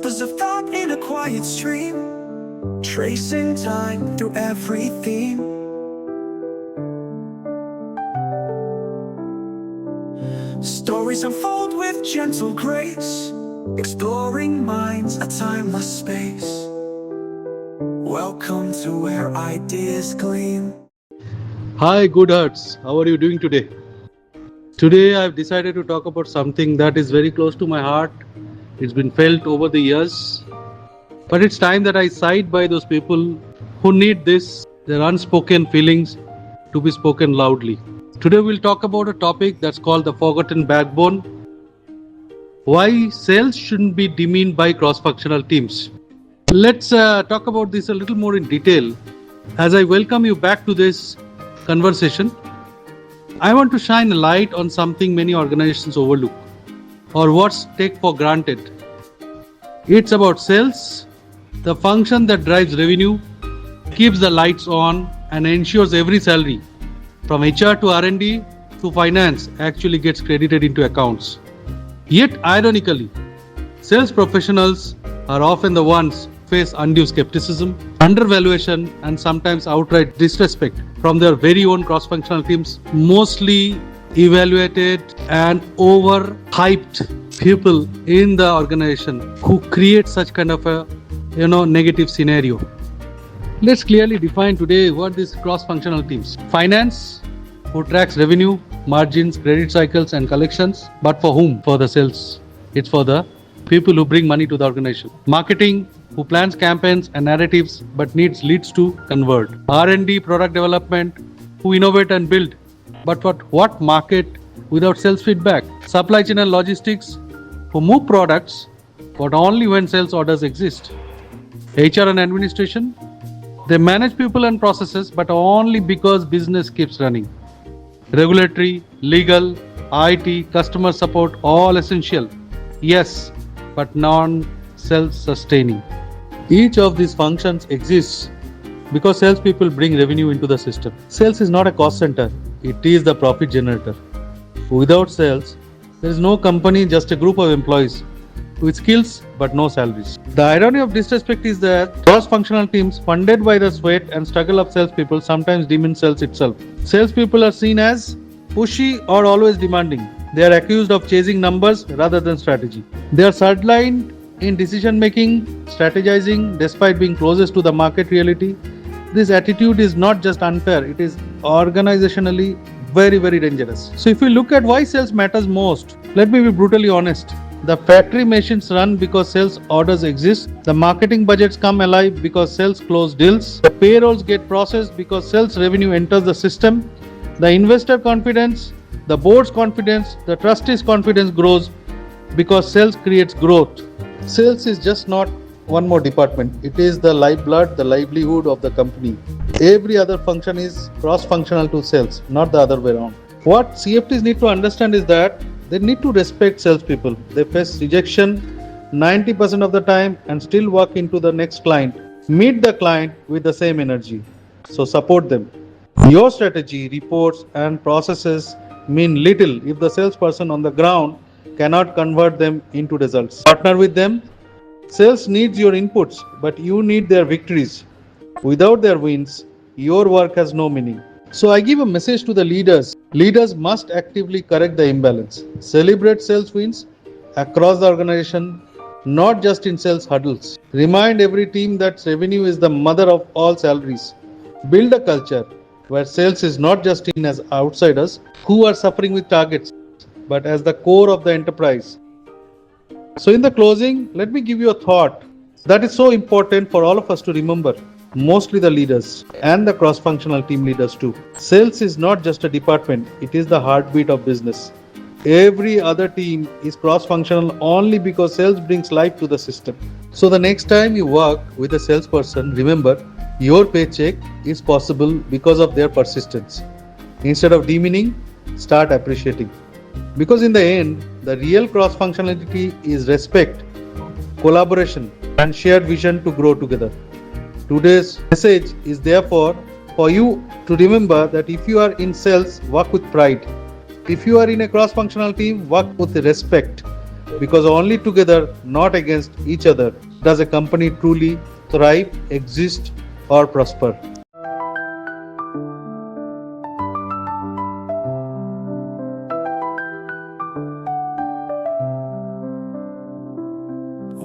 Rivers of thought in a quiet stream, tracing time through every theme. Stories unfold with gentle grace, exploring minds, a timeless space. Welcome to where ideas gleam. Hi, good hearts. How are you doing today? Today, I've decided to talk about something that is very close to my heart. It's been felt over the years. But it's time that I side by those people who need their unspoken feelings, to be spoken loudly. Today, we'll talk about a topic that's called the forgotten backbone. Why sales shouldn't be demeaned by cross-functional teams. Let's talk about this a little more in detail. As I welcome you back to this conversation, I want to shine a light on something many organizations overlook or what's take for granted. It's about sales, the function that drives revenue, keeps the lights on, and ensures every salary from HR to R&D to finance actually gets credited into accounts. Yet ironically, sales professionals are often the ones face undue skepticism, undervaluation, and sometimes outright disrespect from their very own cross-functional teams, mostly evaluated and overhyped people in the organization who create such kind of a negative scenario. Let's clearly define today what these cross-functional teams. Finance, who tracks revenue, margins, credit cycles, and collections, but for whom? For the sales. It's for the people who bring money to the organization. Marketing, who plans campaigns and narratives but needs leads to convert. R&D, product development, who innovate and build, but for what market without sales feedback. Supply chain and logistics, who move products but only when sales orders exist. HR and administration, they manage people and processes but only because business keeps running. Regulatory, legal, IT, customer support, all essential. Yes, but non-self-sustaining. Each of these functions exists because salespeople bring revenue into the system. Sales is not a cost center, it is the profit generator. Without sales, there is no company, just a group of employees with skills but no salaries. The irony of disrespect is that cross-functional teams funded by the sweat and struggle of salespeople sometimes demean sales itself. Salespeople are seen as pushy or always demanding. They are accused of chasing numbers rather than strategy. They are sidelined in decision making, strategizing, despite being closest to the market reality. This attitude is not just unfair, it is organizationally very, very dangerous. So if we look at why sales matters most, let me be brutally honest. The factory machines run because sales orders exist. The marketing budgets come alive because sales close deals. The payrolls get processed because sales revenue enters the system. The investor confidence, the board's confidence, the trustees' confidence grows because sales creates growth. Sales is just not one more department. It is the lifeblood, the livelihood of the company. Every other function is cross-functional to sales, not the other way around. What CFTs need to understand is that they need to respect salespeople. They face rejection 90% of the time and still walk into the next client. Meet the client with the same energy. So support them. Your strategy, reports, and processes mean little if the salesperson on the ground cannot convert them into results. Partner with them. Sales needs your inputs, but you need their victories. Without their wins, your work has no meaning. So I give a message to the leaders. Leaders must actively correct the imbalance. Celebrate sales wins across the organization, not just in sales huddles. Remind every team that revenue is the mother of all salaries. Build a culture where sales is not just seen as outsiders who are suffering with targets, but as the core of the enterprise. So in the closing, let me give you a thought that is so important for all of us to remember, mostly the leaders and the cross-functional team leaders too. Sales is not just a department, it is the heartbeat of business. Every other team is cross-functional only because sales brings life to the system. So the next time you work with a salesperson, remember, your paycheck is possible because of their persistence. Instead of demeaning, start appreciating. Because in the end, the real cross-functionality is respect, collaboration, and shared vision to grow together. Today's message is therefore for you to remember that if you are in sales, work with pride. If you are in a cross-functional team, work with respect. Because only together, not against each other, does a company truly thrive, exist, or prosper.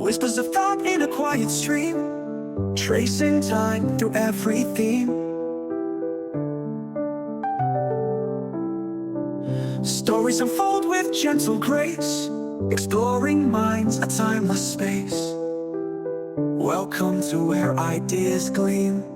Whispers of thought in a quiet stream, tracing time through every theme. Stories unfold with gentle grace, exploring minds, a timeless space. Welcome to where ideas gleam.